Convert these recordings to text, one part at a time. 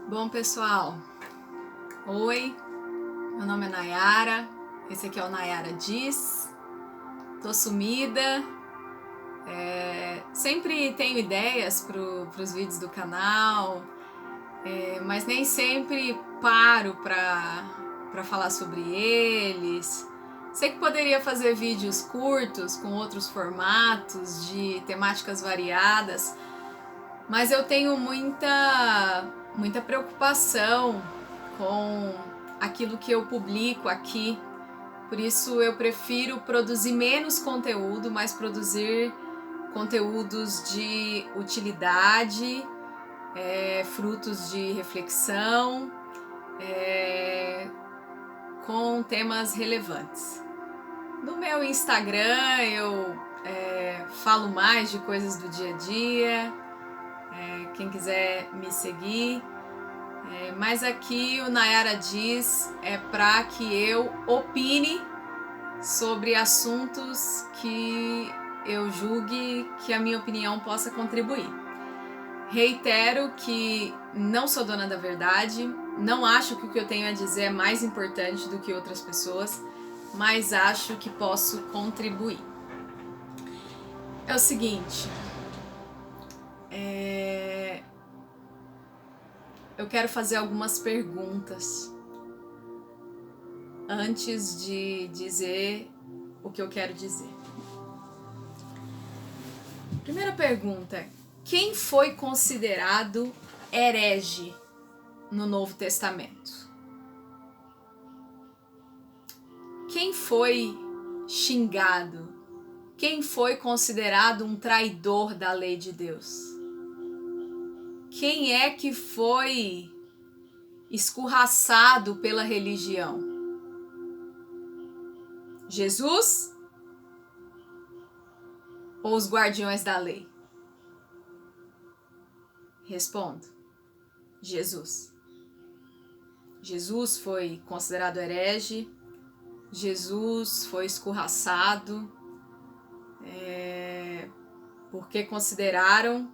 Bom, pessoal, oi, meu nome é Nayara, esse aqui é o Nayara Diz, tô sumida, sempre tenho ideias para os vídeos do canal, mas nem sempre paro para falar sobre eles. Sei que poderia fazer vídeos curtos com outros formatos de temáticas variadas, mas eu tenho muita preocupação com aquilo que eu publico aqui. Por isso eu prefiro produzir menos conteúdo, mas produzir conteúdos de utilidade, frutos de reflexão, com temas relevantes. No meu Instagram eu falo mais de coisas do dia a dia, quem quiser me seguir. Mas aqui o Nayara Diz é para que eu opine sobre assuntos que eu julgue que a minha opinião possa contribuir. Reitero que não sou dona da verdade, não acho que o que eu tenho a dizer é mais importante do que outras pessoas, mas acho que posso contribuir. É o seguinte, eu quero fazer algumas perguntas antes de dizer o que eu quero dizer. Primeira pergunta: quem foi considerado herege no Novo Testamento? Quem foi xingado? Quem foi considerado um traidor da lei de Deus? Quem é que foi escorraçado pela religião? Jesus ou os guardiões da lei? Respondo: Jesus. Jesus foi considerado herege, Jesus foi escorraçado, porque consideraram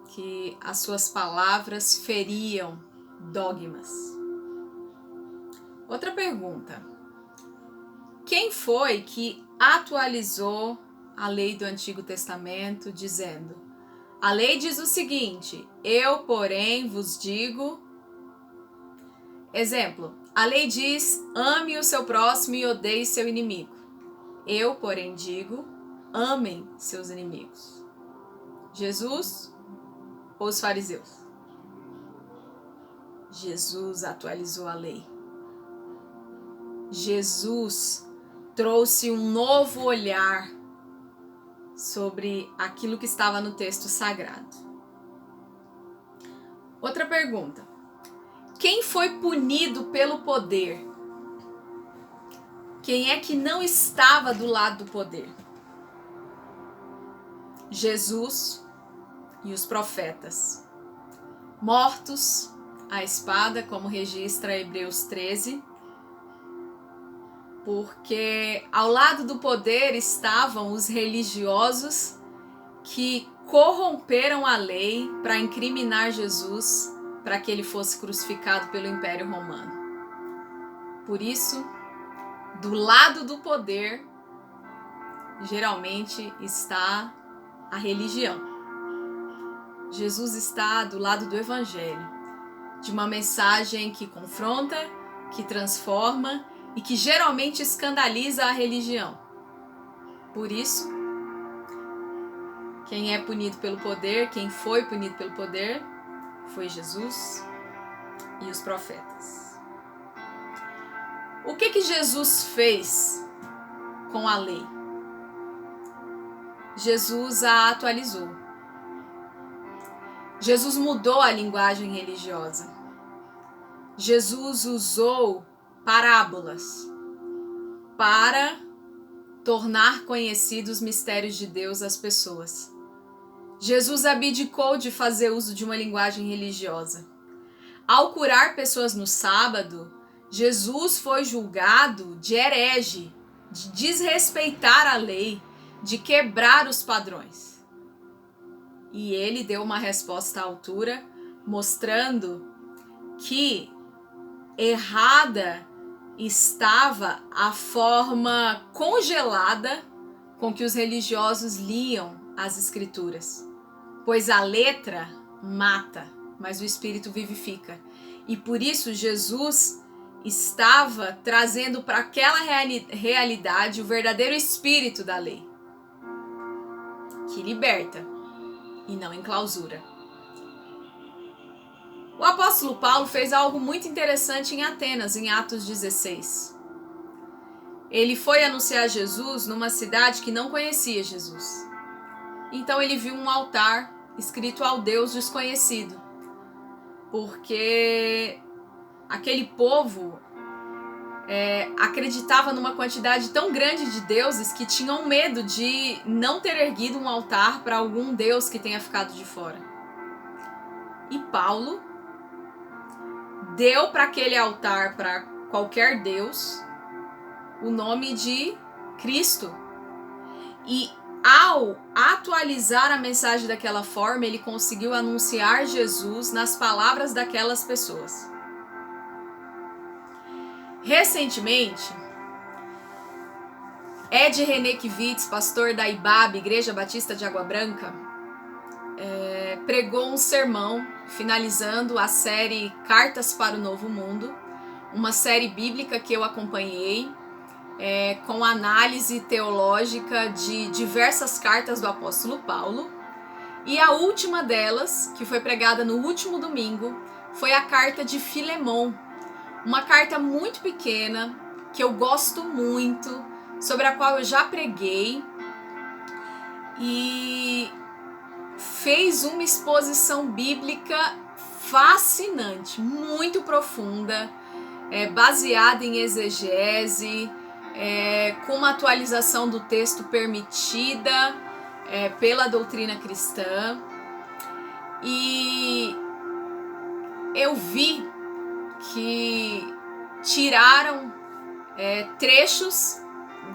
que as suas palavras feriam dogmas. Outra pergunta: quem foi que atualizou a lei do Antigo Testamento dizendo: a lei diz o seguinte, eu, porém, vos digo... Exemplo, a lei diz, ame o seu próximo e odeie seu inimigo. Eu, porém, digo, amem seus inimigos. Jesus ou os fariseus? Jesus atualizou a lei. Jesus trouxe um novo olhar sobre aquilo que estava no texto sagrado. Outra pergunta: quem foi punido pelo poder? Quem é que não estava do lado do poder? Jesus e os profetas, mortos à espada, como registra Hebreus 13, porque ao lado do poder estavam os religiosos que corromperam a lei para incriminar Jesus, para que ele fosse crucificado pelo Império Romano. Por isso, do lado do poder, geralmente está a religião. Jesus está do lado do Evangelho, de uma mensagem que confronta, que transforma e que geralmente escandaliza a religião. Por isso, quem é punido pelo poder, quem foi punido pelo poder, foi Jesus e os profetas. O que Jesus fez com a lei? Jesus a atualizou. Jesus mudou a linguagem religiosa. Jesus usou parábolas para tornar conhecidos os mistérios de Deus às pessoas. Jesus abdicou de fazer uso de uma linguagem religiosa. Ao curar pessoas no sábado, Jesus foi julgado de herege, de desrespeitar a lei, de quebrar os padrões. E ele deu uma resposta à altura, mostrando que errada estava a forma congelada com que os religiosos liam as escrituras, pois a letra mata, mas o espírito vivifica. E por isso Jesus estava trazendo para aquela realidade o verdadeiro espírito da lei, que liberta e não enclausura. O apóstolo Paulo fez algo muito interessante em Atenas, em Atos 16. Ele foi anunciar Jesus numa cidade que não conhecia Jesus. Então ele viu um altar escrito ao Deus desconhecido, porque aquele povo acreditava numa quantidade tão grande de deuses que tinham medo de não ter erguido um altar para algum deus que tenha ficado de fora. E Paulo deu para aquele altar, para qualquer deus, o nome de Cristo. E ao atualizar a mensagem daquela forma, ele conseguiu anunciar Jesus nas palavras daquelas pessoas. Recentemente, Ed René Kivitz, pastor da IBAB, Igreja Batista de Água Branca, pregou um sermão finalizando a série Cartas para o Novo Mundo, uma série bíblica que eu acompanhei, com análise teológica de diversas cartas do apóstolo Paulo. E a última delas, que foi pregada no último domingo, foi a carta de Filemon, uma carta muito pequena, que eu gosto muito, sobre a qual eu já preguei, e fez uma exposição bíblica fascinante, muito profunda, baseada em exegese, com uma atualização do texto permitida pela doutrina cristã. E eu vi que tiraram trechos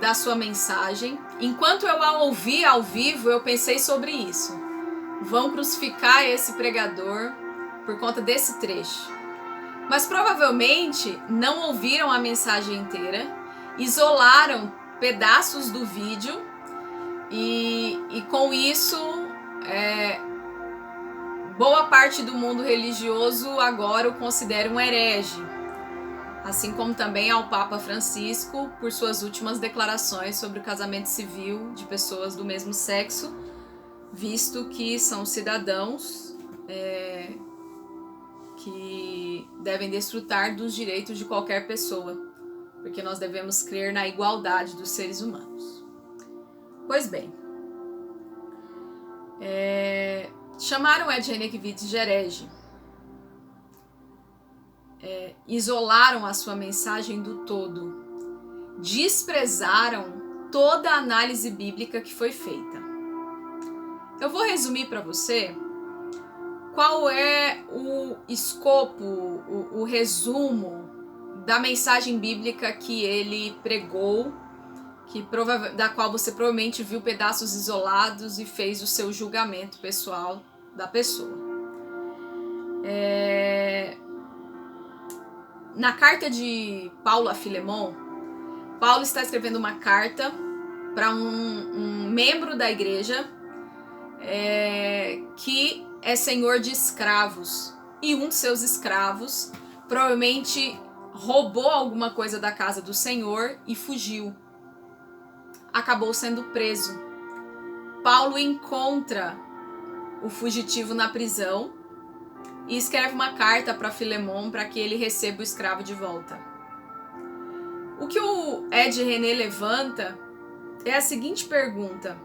da sua mensagem. Enquanto eu a ouvi ao vivo, eu pensei sobre isso. Vão crucificar esse pregador por conta desse trecho. Mas provavelmente não ouviram a mensagem inteira, isolaram pedaços do vídeo e com isso boa parte do mundo religioso agora o considera um herege, assim como também ao Papa Francisco por suas últimas declarações sobre o casamento civil de pessoas do mesmo sexo, visto que são cidadãos que devem desfrutar dos direitos de qualquer pessoa, porque nós devemos crer na igualdade dos seres humanos. Pois bem, chamaram Ed René Kivitz de herege, isolaram a sua mensagem do todo, desprezaram toda a análise bíblica que foi feita. Eu vou resumir para você qual é o escopo, o resumo da mensagem bíblica que ele pregou, da qual você provavelmente viu pedaços isolados e fez o seu julgamento pessoal da pessoa. Na carta de Paulo a Filemon, Paulo está escrevendo uma carta para um membro da igreja que é senhor de escravos, e um de seus escravos provavelmente roubou alguma coisa da casa do senhor e fugiu. Acabou sendo preso. Paulo encontra o fugitivo na prisão e escreve uma carta para Filemon para que ele receba o escravo de volta. O que o Ed René levanta é a seguinte pergunta: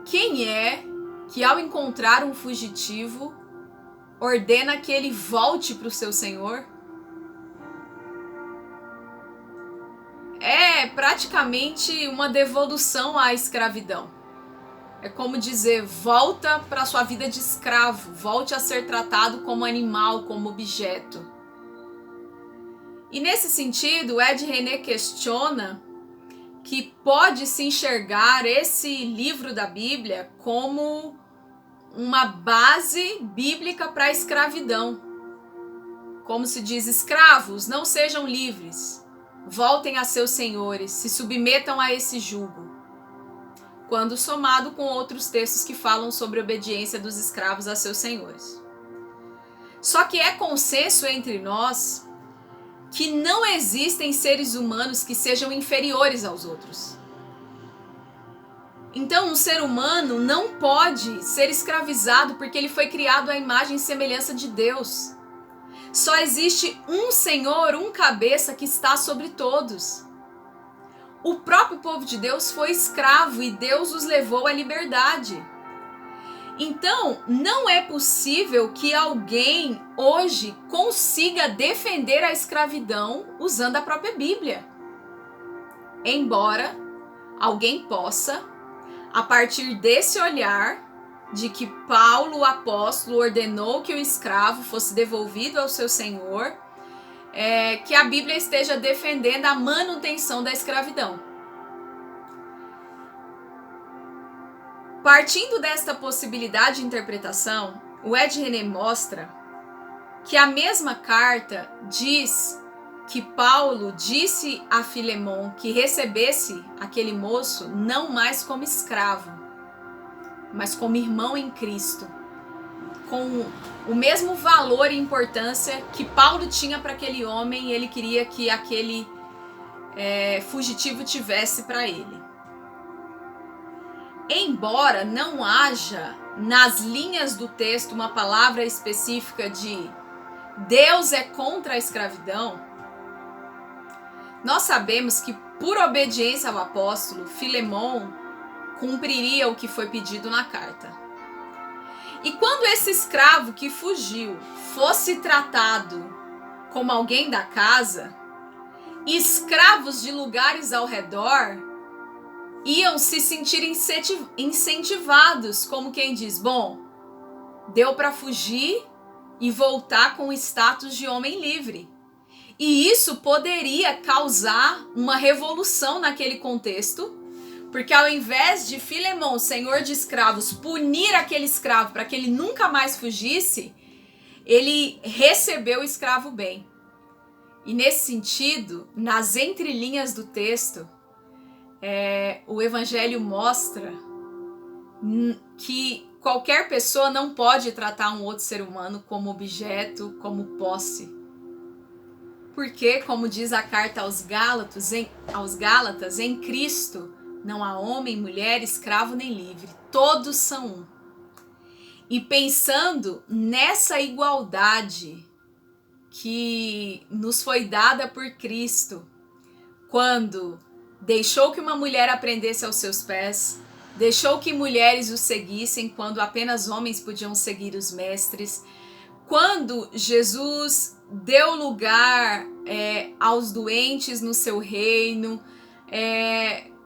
quem é que, ao encontrar um fugitivo, ordena que ele volte para o seu senhor? É praticamente uma devolução à escravidão. É como dizer, volta para a sua vida de escravo, volte a ser tratado como animal, como objeto. E nesse sentido, Ed René questiona que pode-se enxergar esse livro da Bíblia como uma base bíblica para a escravidão. como se diz, escravos, não sejam livres, voltem a seus senhores, se submetam a esse jugo, quando somado com outros textos que falam sobre a obediência dos escravos a seus senhores. Só que é consenso entre nós que não existem seres humanos que sejam inferiores aos outros. Então, um ser humano não pode ser escravizado porque ele foi criado à imagem e semelhança de Deus. Só existe um Senhor, um cabeça que está sobre todos. O próprio povo de Deus foi escravo e Deus os levou à liberdade. Então, não é possível que alguém hoje consiga defender a escravidão usando a própria Bíblia. Embora alguém possa, a partir desse olhar de que Paulo, o apóstolo, ordenou que o escravo fosse devolvido ao seu senhor, que a Bíblia esteja defendendo a manutenção da escravidão. Partindo desta possibilidade de interpretação, o Ed René mostra que a mesma carta diz que Paulo disse a Filemon que recebesse aquele moço não mais como escravo, mas como irmão em Cristo, com o mesmo valor e importância que Paulo tinha para aquele homem e ele queria que aquele fugitivo tivesse para ele. Embora não haja nas linhas do texto uma palavra específica de Deus é contra a escravidão, nós sabemos que por obediência ao apóstolo, Filemon cumpriria o que foi pedido na carta. E quando esse escravo que fugiu fosse tratado como alguém da casa, escravos de lugares ao redor iam se sentir incentivados, como quem diz, bom, deu para fugir e voltar com o status de homem livre. E isso poderia causar uma revolução naquele contexto, porque ao invés de Filemon, senhor de escravos, punir aquele escravo para que ele nunca mais fugisse, ele recebeu o escravo bem. E nesse sentido, nas entrelinhas do texto, o Evangelho mostra que qualquer pessoa não pode tratar um outro ser humano como objeto, como posse. Porque, como diz a carta aos Gálatas, em Cristo não há homem, mulher, escravo nem livre, todos são um. E pensando nessa igualdade que nos foi dada por Cristo, quando deixou que uma mulher aprendesse aos seus pés, deixou que mulheres o seguissem quando apenas homens podiam seguir os mestres, quando Jesus deu lugar aos doentes no seu reino,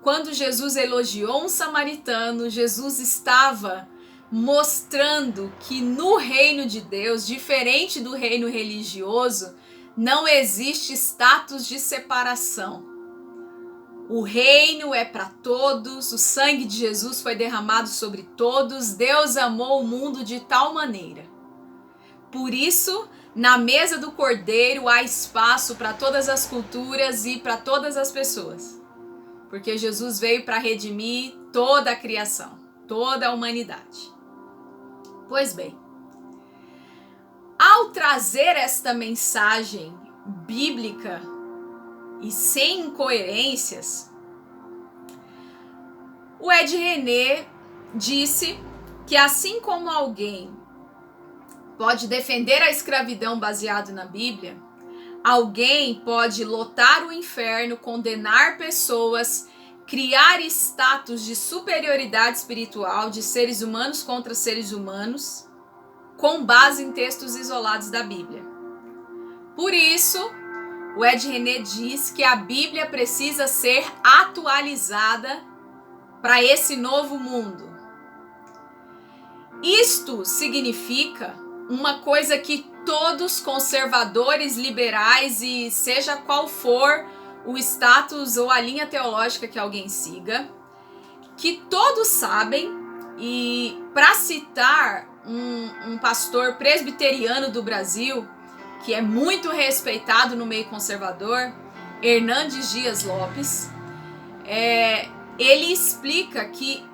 quando Jesus elogiou um samaritano, Jesus estava mostrando que no reino de Deus, diferente do reino religioso, não existe status de separação. O reino é para todos, o sangue de Jesus foi derramado sobre todos, Deus amou o mundo de tal maneira. Por isso, na mesa do Cordeiro há espaço para todas as culturas e para todas as pessoas. Porque Jesus veio para redimir toda a criação, toda a humanidade. Pois bem, ao trazer esta mensagem bíblica e sem incoerências, o Ed René disse que assim como alguém pode defender a escravidão baseado na Bíblia, alguém pode lotar o inferno, condenar pessoas, criar status de superioridade espiritual de seres humanos contra seres humanos, com base em textos isolados da Bíblia. Por isso, o Ed René diz que a Bíblia precisa ser atualizada para esse novo mundo. Isto significa uma coisa que todos conservadores, liberais e seja qual for o status ou a linha teológica que alguém siga, que todos sabem, e para citar um pastor presbiteriano do Brasil, que é muito respeitado no meio conservador, Hernandes Dias Lopes, ele explica que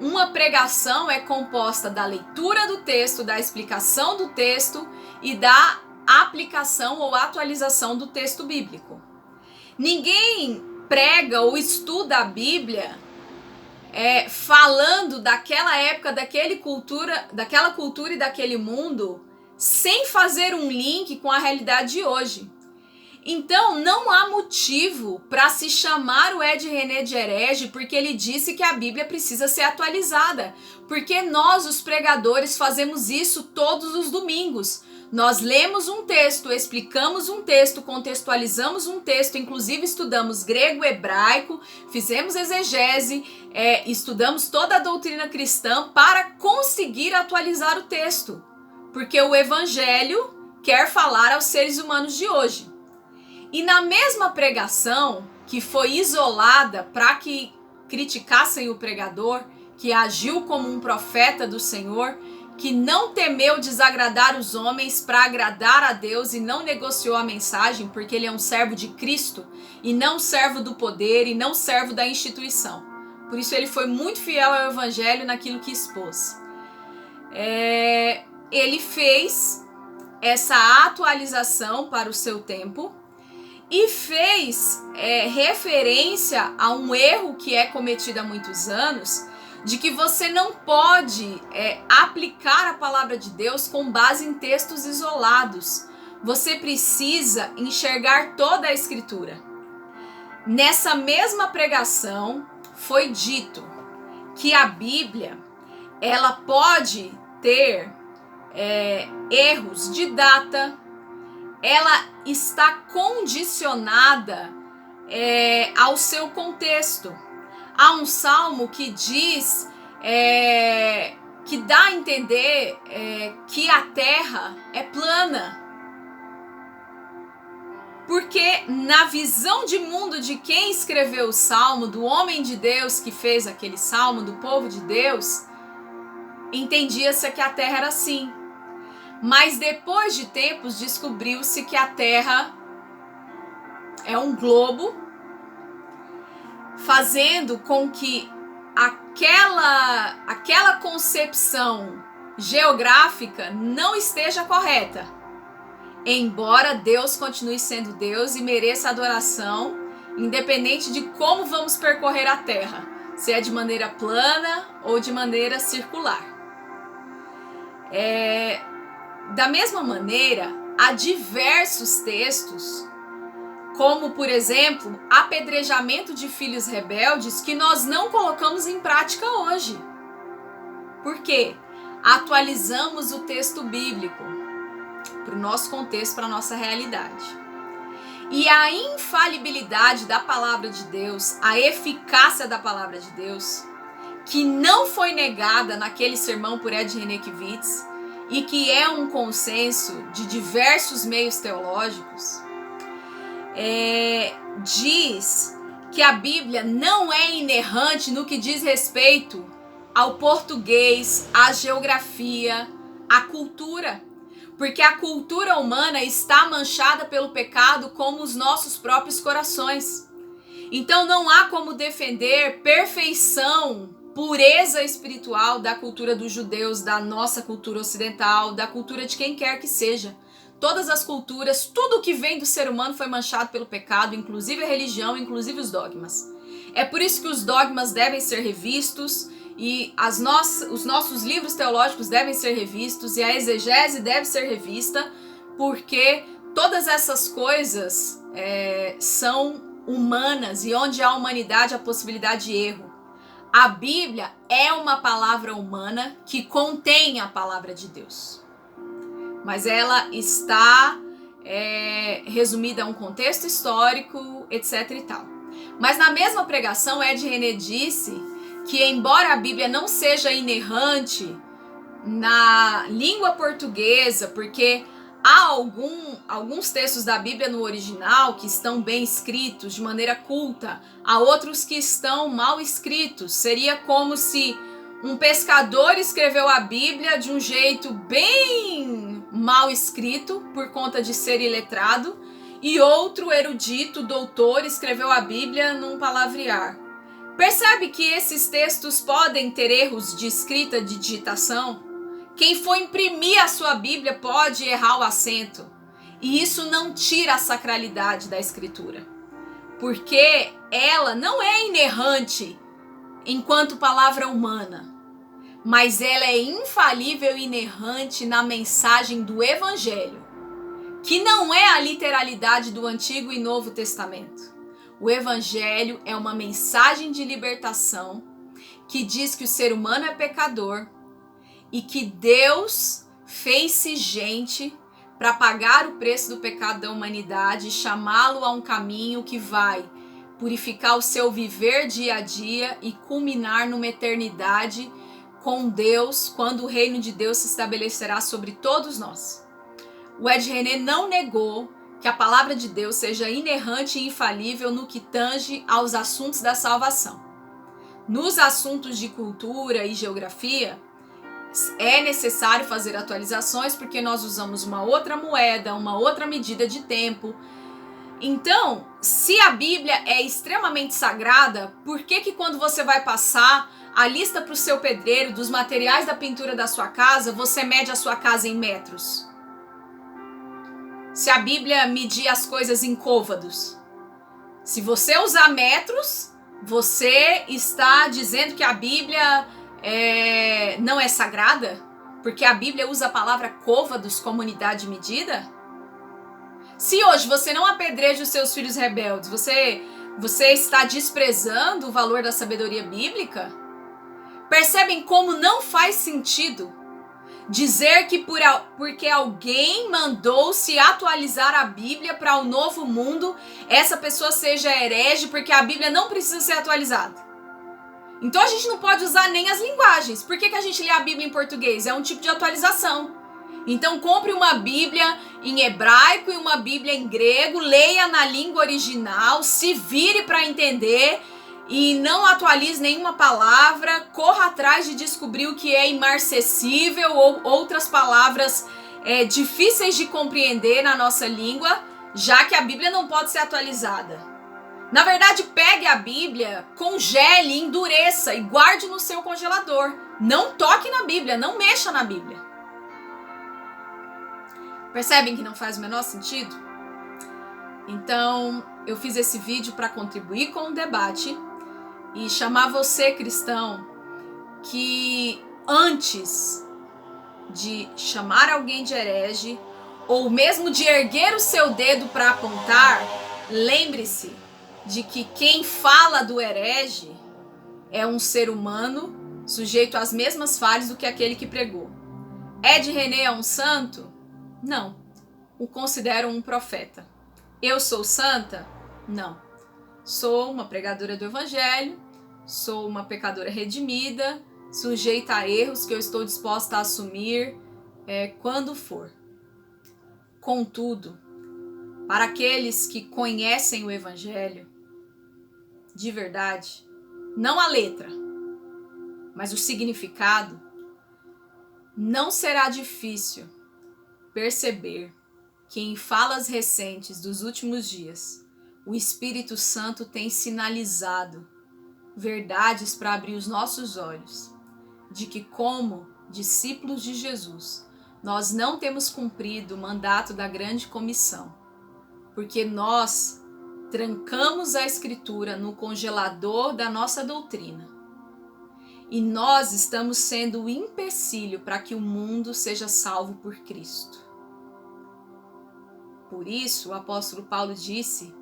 uma pregação é composta da leitura do texto, da explicação do texto e da aplicação ou atualização do texto bíblico. Ninguém prega ou estuda a Bíblia falando daquela época, daquela cultura e daquele mundo, sem fazer um link com a realidade de hoje. Então, não há motivo para se chamar o Ed René de herege, porque ele disse que a Bíblia precisa ser atualizada. Porque nós, os pregadores, fazemos isso todos os domingos. Nós lemos um texto, explicamos um texto, contextualizamos um texto, inclusive estudamos grego, hebraico, fizemos exegese, estudamos toda a doutrina cristã para conseguir atualizar o texto. Porque o Evangelho quer falar aos seres humanos de hoje. E na mesma pregação, que foi isolada para que criticassem o pregador, que agiu como um profeta do Senhor, que não temeu desagradar os homens para agradar a Deus e não negociou a mensagem, porque ele é um servo de Cristo e não servo do poder e não servo da instituição. Por isso ele foi muito fiel ao Evangelho naquilo que expôs. Ele fez essa atualização para o seu tempo, e fez referência a um erro que é cometido há muitos anos, de que você não pode aplicar a palavra de Deus com base em textos isolados. Você precisa enxergar toda a Escritura. Nessa mesma pregação foi dito que a Bíblia ela pode ter erros de data, ela está condicionada ao seu contexto. Há um salmo que diz, que dá a entender que a terra é plana. Porque na visão de mundo de quem escreveu o salmo, do homem de Deus que fez aquele salmo, do povo de Deus, entendia-se que a terra era assim. Mas depois de tempos descobriu-se que a Terra é um globo, fazendo com que aquela concepção geográfica não esteja correta. Embora Deus continue sendo Deus e mereça adoração, independente de como vamos percorrer a Terra, se é de maneira plana ou de maneira circular. Da mesma maneira, há diversos textos, como, por exemplo, apedrejamento de filhos rebeldes, que nós não colocamos em prática hoje. Por quê? Atualizamos o texto bíblico para o nosso contexto, para a nossa realidade. E a infalibilidade da palavra de Deus, a eficácia da palavra de Deus, que não foi negada naquele sermão por Ed René Kivitz, e que é um consenso de diversos meios teológicos, diz que a Bíblia não é inerrante no que diz respeito ao português, à geografia, à cultura, porque a cultura humana está manchada pelo pecado como os nossos próprios corações. Então não há como defender perfeição, pureza espiritual da cultura dos judeus, da nossa cultura ocidental, da cultura de quem quer que seja. Todas as culturas, tudo que vem do ser humano foi manchado pelo pecado, inclusive a religião, inclusive os dogmas. É por isso que os dogmas devem ser revistos e os nossos livros teológicos devem ser revistos e a exegese deve ser revista, porque todas essas coisas são humanas e onde há humanidade há possibilidade de erro. A Bíblia é uma palavra humana que contém a palavra de Deus. Mas ela está resumida a um contexto histórico, etc. e tal. Mas na mesma pregação, Ed René disse que, embora a Bíblia não seja inerrante na língua portuguesa, porque há alguns textos da Bíblia no original que estão bem escritos, de maneira culta, há outros que estão mal escritos. Seria como se um pescador escreveu a Bíblia de um jeito bem mal escrito por conta de ser iletrado, e outro erudito, doutor, escreveu a Bíblia num palavrear. Percebe que esses textos podem ter erros de escrita, de digitação? Quem for imprimir a sua Bíblia pode errar o acento. E isso não tira a sacralidade da Escritura. Porque ela não é inerrante enquanto palavra humana, mas ela é infalível e inerrante na mensagem do Evangelho, que não é a literalidade do Antigo e Novo Testamento. O Evangelho é uma mensagem de libertação que diz que o ser humano é pecador e que Deus fez-se gente para pagar o preço do pecado da humanidade e chamá-lo a um caminho que vai purificar o seu viver dia a dia e culminar numa eternidade com Deus, quando o reino de Deus se estabelecerá sobre todos nós. O Ed René não negou que a palavra de Deus seja inerrante e infalível no que tange aos assuntos da salvação. Nos assuntos de cultura e geografia, é necessário fazer atualizações porque nós usamos uma outra moeda, uma outra medida de tempo. Então, se a Bíblia é extremamente sagrada, por que quando você vai passar a lista para o seu pedreiro dos materiais da pintura da sua casa, você mede a sua casa em metros? Se a Bíblia medir as coisas em côvados. Se você usar metros, você está dizendo que a Bíblia não é sagrada? Porque a Bíblia usa a palavra côvados como unidade de medida? Se hoje você não apedreja os seus filhos rebeldes, você está desprezando o valor da sabedoria bíblica? Percebem como não faz sentido dizer que porque alguém mandou se atualizar a Bíblia para o novo mundo, essa pessoa seja herege, porque a Bíblia não precisa ser atualizada. Então a gente não pode usar nem as linguagens. Por que a gente lê a Bíblia em português? É um tipo de atualização. Então compre uma Bíblia em hebraico e uma Bíblia em grego, leia na língua original, se vire para entender e não atualize nenhuma palavra, corra atrás de descobrir o que é imarcessível ou outras palavras difíceis de compreender na nossa língua, já que a Bíblia não pode ser atualizada. Na verdade, pegue a Bíblia, congele, endureça e guarde no seu congelador. Não toque na Bíblia, não mexa na Bíblia. Percebem que não faz o menor sentido? Então, eu fiz esse vídeo para contribuir com o debate e chamar você, cristão, que antes de chamar alguém de herege ou mesmo de erguer o seu dedo para apontar, lembre-se de que quem fala do herege é um ser humano sujeito às mesmas falhas do que aquele que pregou. Ed René é um santo? Não. O considero um profeta. Eu sou santa? Não. Sou uma pregadora do Evangelho, sou uma pecadora redimida, sujeita a erros que eu estou disposta a assumir quando for. Contudo, para aqueles que conhecem o Evangelho, de verdade, não a letra, mas o significado, não será difícil perceber que em falas recentes dos últimos dias, o Espírito Santo tem sinalizado verdades para abrir os nossos olhos, de que como discípulos de Jesus, nós não temos cumprido o mandato da grande comissão, porque nós trancamos a Escritura no congelador da nossa doutrina. E nós estamos sendo o empecilho para que o mundo seja salvo por Cristo. Por isso, o apóstolo Paulo disse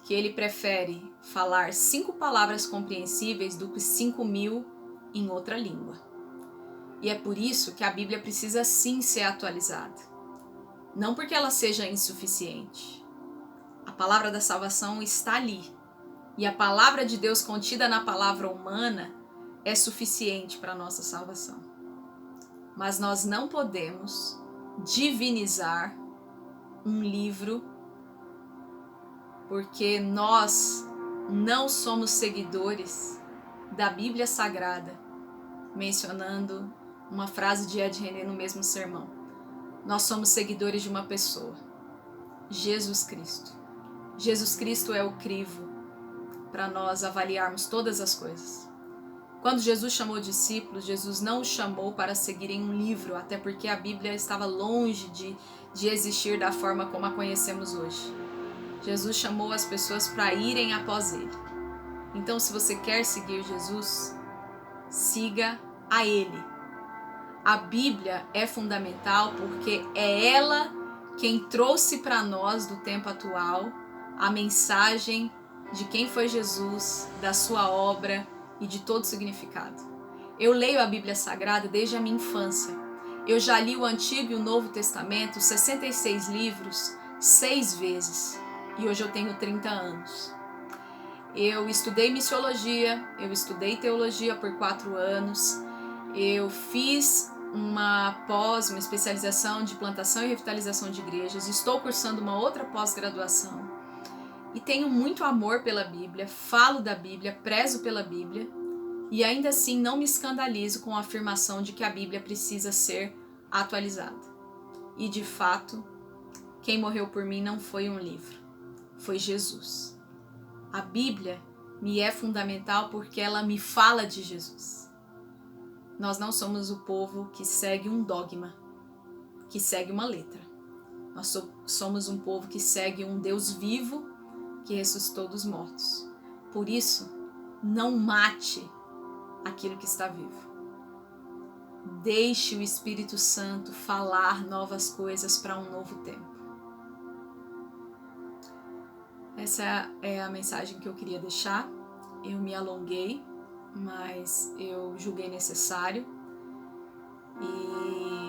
que ele prefere falar 5 palavras compreensíveis do que 5.000 em outra língua. E é por isso que a Bíblia precisa sim ser atualizada. Não porque ela seja insuficiente. A palavra da salvação está ali. E a palavra de Deus contida na palavra humana é suficiente para a nossa salvação. Mas nós não podemos divinizar um livro, porque nós não somos seguidores da Bíblia Sagrada, mencionando uma frase de Ed René no mesmo sermão. nós somos seguidores de uma pessoa, Jesus Cristo. Jesus Cristo é o crivo para nós avaliarmos todas as coisas. Quando Jesus chamou discípulos, Jesus não os chamou para seguirem um livro, até porque a Bíblia estava longe de existir da forma como a conhecemos hoje. Jesus chamou as pessoas para irem após Ele. Então, se você quer seguir Jesus, siga a Ele. A Bíblia é fundamental porque é ela quem trouxe para nós do tempo atual a mensagem de quem foi Jesus, da sua obra e de todo o significado. Eu leio a Bíblia Sagrada desde a minha infância. Eu já li o Antigo e o Novo Testamento, 66 livros, 6 vezes. E hoje eu tenho 30 anos. Eu estudei missiologia, eu estudei teologia por 4 anos. Eu fiz uma especialização de plantação e revitalização de igrejas. Estou cursando uma outra pós-graduação. E tenho muito amor pela Bíblia, falo da Bíblia, prezo pela Bíblia. E ainda assim não me escandalizo com a afirmação de que a Bíblia precisa ser atualizada. E de fato, quem morreu por mim não foi um livro, foi Jesus. A Bíblia me é fundamental porque ela me fala de Jesus. Nós não somos o povo que segue um dogma, que segue uma letra. Nós somos um povo que segue um Deus vivo que ressuscitou dos mortos. Por isso, não mate aquilo que está vivo. Deixe o Espírito Santo falar novas coisas para um novo tempo. Essa é a mensagem que eu queria deixar. Eu me alonguei, mas eu julguei necessário. E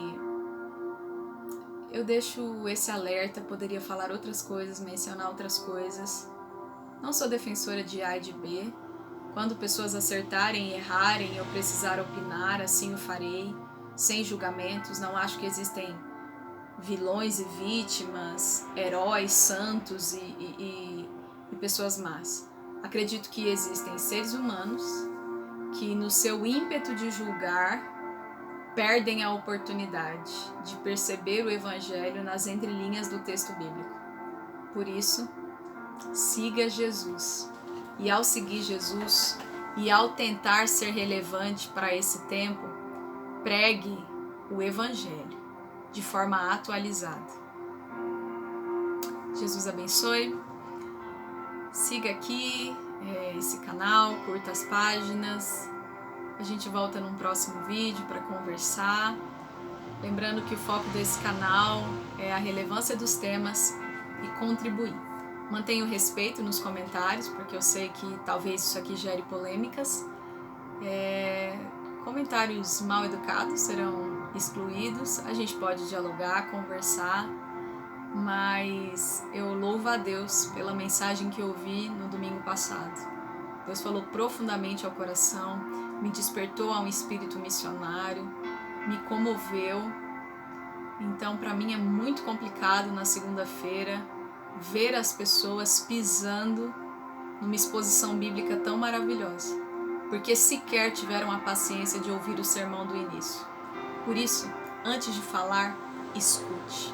eu deixo esse alerta, poderia falar outras coisas, mencionar outras coisas. Não sou defensora de A e de B. Quando pessoas acertarem e errarem, eu precisar opinar, assim o farei, sem julgamentos. Não acho que existem vilões e vítimas, heróis, santos e pessoas más. Acredito que existem seres humanos que, no seu ímpeto de julgar, perdem a oportunidade de perceber o Evangelho nas entrelinhas do texto bíblico. Por isso, siga Jesus. E ao seguir Jesus e ao tentar ser relevante para esse tempo, pregue o Evangelho de forma atualizada. Jesus abençoe. Siga aqui esse canal, curta as páginas. A gente volta num próximo vídeo para conversar. Lembrando que o foco desse canal é a relevância dos temas e contribuir. Mantenha o respeito nos comentários, porque eu sei que talvez isso aqui gere polêmicas. Comentários mal educados serão excluídos. A gente pode dialogar, conversar, mas eu louvo a Deus pela mensagem que eu ouvi no domingo passado. Deus falou profundamente ao coração, me despertou a um espírito missionário, me comoveu. Então, para mim é muito complicado na segunda-feira ver as pessoas pisando numa exposição bíblica tão maravilhosa, porque sequer tiveram a paciência de ouvir o sermão do início. Por isso, antes de falar, escute.